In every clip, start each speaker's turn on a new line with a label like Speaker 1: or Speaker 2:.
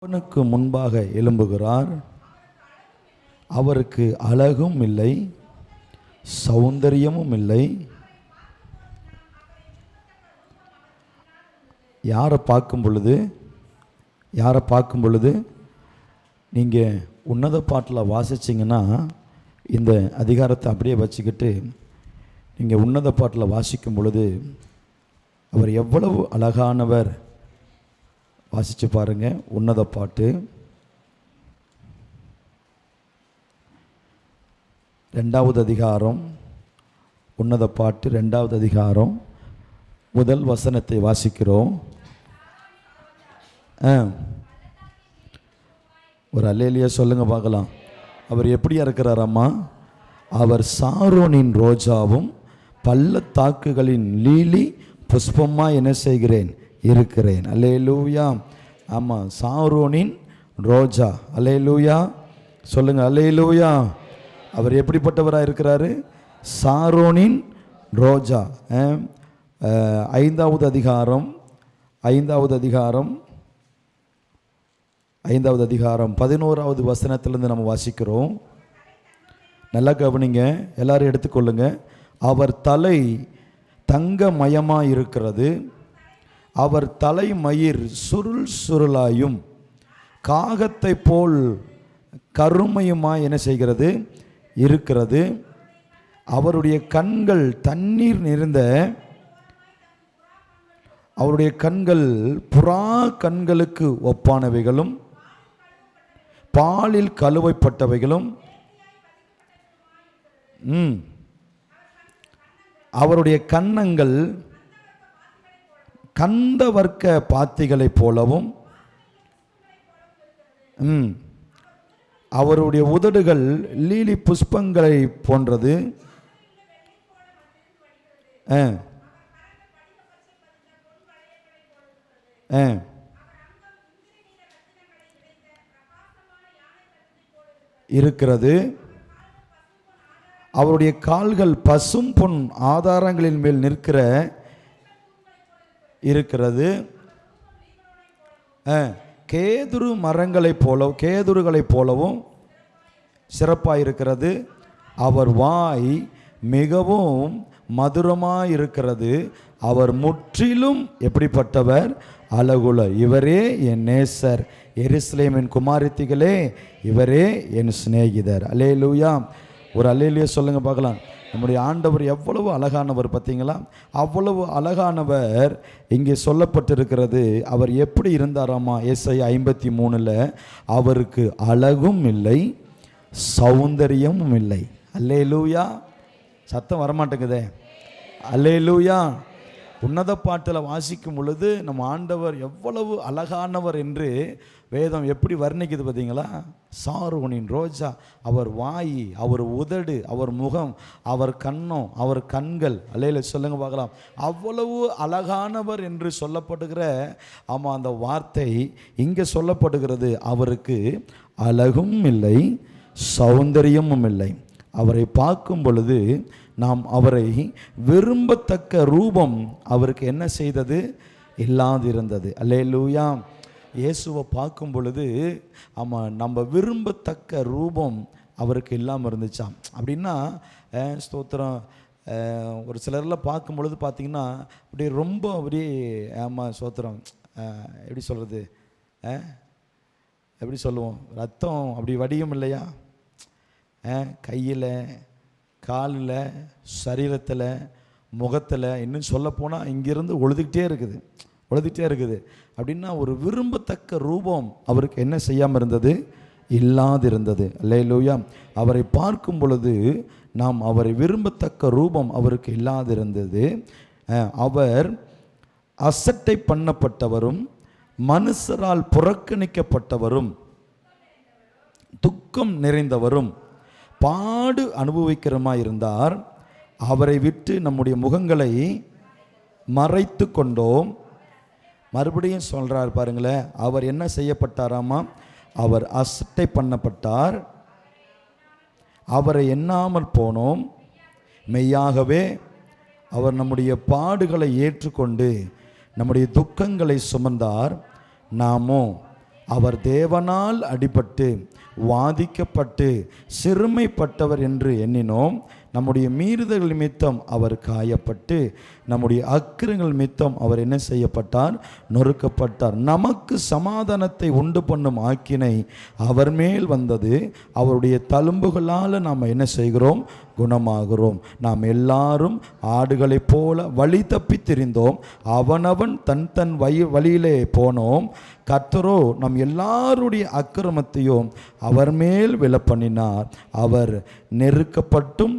Speaker 1: அவனுக்கு முன்பாக எழும்புகிறார். அவருக்கு அழகும் இல்லை, சௌந்தரியமும் இல்லை. யாரை பார்க்கும் பொழுது நீங்கள் உன்னத பாட்டில் வாசிச்சிங்கன்னா, இந்த அதிகாரத்தை அப்படியே வச்சுக்கிட்டு நீங்கள் உன்னத பாட்டில் வாசிக்கும் பொழுது அவர் எவ்வளவு அழகானவர் வாசித்து பாருங்கள். உன்னத பாட்டு 2வது அதிகாரம், உன்னத பாட்டு 2வது அதிகாரம் முதல் வசனத்தை வாசிக்கிறோம். ஒரு அல்லேலியா சொல்லுங்க பார்க்கலாம். அவர் எப்படியா இருக்கிறார் அம்மா? அவர் சாரோனின் ரோஜாவும் பள்ளத்தாக்குகளின் லீலி புஷ்பமாக என்ன செய்கிறேன் இருக்கிறேன். அல்லேலூயா. ஆமாம், சாரோனின் ரோஜா. அல்லேலூயா சொல்லுங்க. அல்லேலூயா. அவர் எப்படிப்பட்டவராக இருக்கிறாரு? சாரோனின் ரோஜா. 5வது அதிகாரம் 11வது வசனத்திலிருந்து நம்ம வாசிக்கிறோம். நல்லா கவனிங்க, எல்லாரும் எடுத்துக்கொள்ளுங்க. அவர் தலை தங்கமயமாக இருக்கிறது, அவர் தலைமயிர் சுருள் சுருளாயும் காகத்தை போல் கருமையுமாய் என்ன செய்கிறது இருக்கிறது. அவருடைய கண்கள் தண்ணீர் நிறைந்த, அவருடைய கண்கள் புறா கண்களுக்கு ஒப்பானவைகளும் பாலில் கழுவைப்பட்டவைகளும், அவருடைய கன்னங்கள் கந்தவர்க்க பாத்திகளைப் போலவும், அவருடைய உதடுகள் லீலி புஷ்பங்களை போன்றது. இருக்கிறது. அவருடைய கால்கள் பசும் பொன் ஆதாரங்களின் மேல் நிற்கிற இருக்கிறது. கேதுரு மரங்களைப் போலவும் கேதுருகளைப் போலவும் சிறப்பாக இருக்கிறது. அவர் வாய் மிகவும் மதுரமாயிருக்கிறது. அவர் முற்றிலும் எப்படிப்பட்டவர்? அழகுல. இவரே என் நேசர், எருசலேமின் குமாரத்திகளே, இவரே என் சிநேகிதர். அல்லேலூயா. ஒரு அல்லேலூயா சொல்லுங்க பார்க்கலாம். நம்முடைய ஆண்டவர் எவ்வளவு அழகானவர் பார்த்தீங்களா? அவ்வளவு அழகானவர் இங்கே சொல்லப்பட்டிருக்கிறது. அவர் எப்படி இருந்தாராமா? ஏசாயா 53 அவருக்கு அழகும் இல்லை, சௌந்தரியமும் இல்லை. அல்லேலூயா. சத்தம் வரமாட்டேங்குதே. அல்லேலூயா. உன்னத பாட்டில் வாசிக்கும் பொழுது நம்ம ஆண்டவர் எவ்வளவு அழகானவர் என்று வேதம் எப்படி வர்ணிக்குது பார்த்தீங்களா? சாரோனின் ரோஜா. அவர் வாய், அவர் உதடு, அவர் முகம், அவர் கண்ணம், அவர் கண்கள். அல்லேலூயா சொல்லுங்க பார்க்கலாம். அவ்வளவு அழகானவர் என்று சொல்லப்படுகிற அந்த வார்த்தை இங்கே சொல்லப்படுகிறது. அவருக்கு அழகும் இல்லை, சௌந்தரியமும் இல்லை. அவரை பார்க்கும் பொழுது நாம் அவரை விரும்பத்தக்க ரூபம் அவருக்கு என்ன செய்தது? இல்லாதிருந்தது. அல்லேலூயா. இயேசுவை பார்க்கும் பொழுது நம்ம விரும்பத்தக்க ரூபம் அவருக்கு இல்லாமல் இருந்துச்சாம். அப்படின்னா ஸ்தோத்திரம். ஒரு சிலரில் பார்க்கும் பொழுது பார்த்திங்கன்னா அப்படியே ரொம்ப அப்படியே ஸ்தோத்திரம், எப்படி சொல்கிறது, எப்படி சொல்லுவோம், ரத்தம் அப்படி வடியும் இல்லையா? கையில், காலில், சரீரத்தில், முகத்தில், இன்னும் சொல்லப்போனால் இங்கேருந்து ஒழுதுகிட்டே இருக்குது. அப்படின்னா ஒரு விரும்பத்தக்க ரூபம் அவருக்கு என்ன செய்யாமல் இருந்தது? இல்லாதிருந்தது. அல்லேலூயா. அவரை பார்க்கும் பொழுது நாம் அவரை விரும்பத்தக்க ரூபம் அவருக்கு இல்லாதிருந்தது. அவர் அசட்டை பண்ணப்பட்டவரும் மனுஷரால் புறக்கணிக்கப்பட்டவரும் துக்கம் நிறைந்தவரும் பாடு அனுபவிக்கிறமாயிருந்தார். அவரை விட்டு நம்முடைய முகங்களை மறைத்து கொண்டோம். மறுபடியும் சொல்கிறார் பாருங்களேன். அவர் என்ன செய்யப்பட்டாராமா? அவர் அசட்டை பண்ணப்பட்டார். அவரை எண்ணாமல் போனோம். மெய்யாகவே அவர் நம்முடைய பாடுகளை ஏற்றுக்கொண்டு நம்முடைய துக்கங்களை சுமந்தார். நாமோ அவர் தேவனால் அடிபட்டு வாதிக்கப்பட்டு சிறுமைப்பட்டவர் என்று எண்ணினோம். நம்முடைய மீறுதல்கள் நிமித்தம் அவர் காயப்பட்டு நம்முடைய அக்கிரங்கள் நிமித்தம் அவர் என்ன செய்யப்பட்டார்? நொறுக்கப்பட்டார். நமக்கு சமாதானத்தை உண்டு பண்ணும் ஆக்கினை அவர் மேல் வந்தது. அவருடைய தழும்புகளால் நாம் என்ன செய்கிறோம்? குணமாகிறோம். நாம் எல்லாரும் ஆடுகளைப் போல வழி தப்பி திரிந்தோம். அவனவன் தன் தன் வழியிலே போனோம். கர்த்தரோ நம் எல்லாருடைய அக்கிரமத்தையும் அவர் மேல் விழப்பண்ணினார். அவர் நெருக்கப்பட்டும்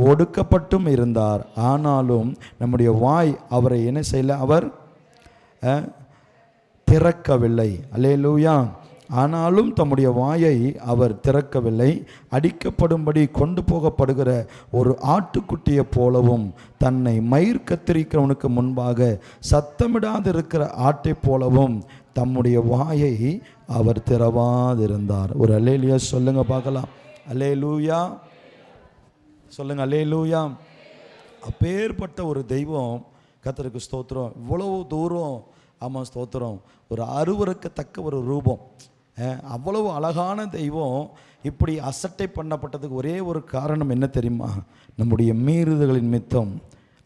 Speaker 1: ஒடுக்கப்பட்டும் இருந்தார். ஆனாலும் நம்முடைய வாய் அவரை என்ன செய்யல? அவர் திறக்கவில்லை. அல்லேலூயா. ஆனாலும் தம்முடைய வாயை அவர் திறக்கவில்லை. அடிக்கப்படும்படி கொண்டு போகப்படுகிற ஒரு ஆட்டுக்குட்டியை போலவும் தன்னை மயிர் கத்திரிக்கிறவனுக்கு முன்பாக சத்தமிடாதிருக்கிற ஆட்டை போலவும் தம்முடைய வாயை அவர் திறவாதிருந்தார். ஒரு அல்லேலூயா சொல்லுங்க பார்க்கலாம். அல்லேலூயா சொல்லுங்க. அல்லேலூயா. அப்பேற்பட்ட ஒரு தெய்வம், கர்த்தருக்கு ஸ்தோத்திரம். இவ்வளவு தூரம், ஆமாம் ஸ்தோத்திரம், ஒரு அருவருக்கத்தக்க ஒரு ரூபம், அவ்வளவு அழகான தெய்வம் இப்படி அசட்டை பண்ணப்பட்டதுக்கு ஒரே ஒரு காரணம் என்ன தெரியுமா? நம்முடைய மீறுதல்களின் நிமித்தம்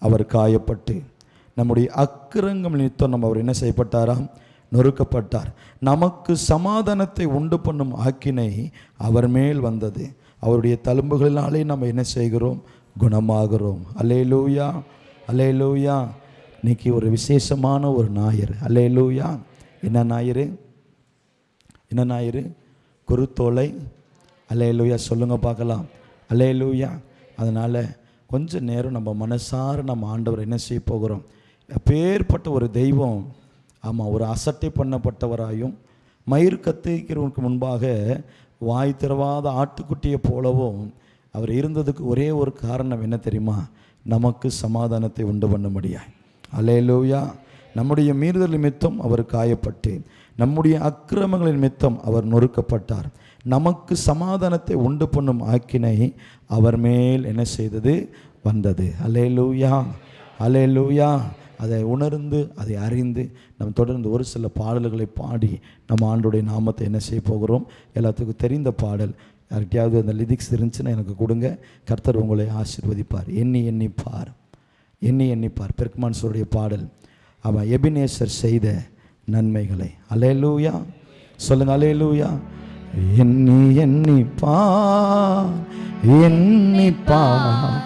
Speaker 1: அவர் காயப்பட்டு, நம்முடைய அக்கிரங்கள் நிமித்தம் நம்ம அவர் என்ன செய்யப்பட்டாராம்? நொறுக்கப்பட்டார். நமக்கு சமாதானத்தை உண்டு பண்ணும் ஆக்கினை அவர் மேல் வந்தது. அவருடைய தழும்புகளினாலே நம்ம என்ன செய்கிறோம்? குணமாகிறோம். அல்லேலூயா, அல்லேலூயா. இன்னைக்கு ஒரு விசேஷமான ஒரு ஞாயிறு. அல்லேலூயா. என்ன ஞாயிறு? என்ன ஞாயிறு? குருத்தோலை. அல்லேலூயா சொல்லுங்க பார்க்கலாம். அல்லேலூயா. அதனால் கொஞ்ச நேரம் நம்ம மனசார நம்ம ஆண்டவர் என்ன செய்ய போகிறோம்? அப்பேற்பட்ட ஒரு தெய்வம், ஆமாம், ஒரு அசட்டை பண்ணப்பட்டவராயும் மயிர் கத்திரிக்கிறவனுக்கு முன்பாக வாய் திறவாத ஆட்டுக்குட்டியை போலவும் அவர் இருந்ததுக்கு ஒரே ஒரு காரணம் என்ன தெரியுமா? நமக்கு சமாதானத்தை உண்டு பண்ண முடியாது. அல்லேலூயா. நம்முடைய மீறுதல் நிமித்தம் அவர் காயப்பட்டு, நம்முடைய அக்கிரமங்களின் நிமித்தம் அவர் நொறுக்கப்பட்டார். நமக்கு சமாதானத்தை உண்டு பண்ணும் ஆக்கினை அவர் மேல் என்ன செய்தது? வந்தது. அல்லேலூயா, அல்லேலூயா. அதை உணர்ந்து அதை அறிந்து நம்ம தொடர்ந்து ஒரு சில பாடல்களை பாடி நம்ம ஆண்டோடைய நாமத்தை என்ன செய்ய போகிறோம்? எல்லாத்துக்கும் தெரிந்த பாடல், யார்கிட்டையாவது அந்த லிரிக்ஸ் இருந்துச்சுன்னா எனக்கு கொடுங்க. கர்த்தர் உங்களை ஆசீர்வதிப்பார். எண்ணி எண்ணிப்பார், எண்ணி எண்ணிப்பார். பெர்க்மான்ஸுடைய பாடல், அவன் எபினேசர் செய்த நன்மைகளை. அல்லேலூயா சொல்லுங்க. அல்லேலூயா. எண்ணி எண்ணிப்பார், எண்ணிப்பார்.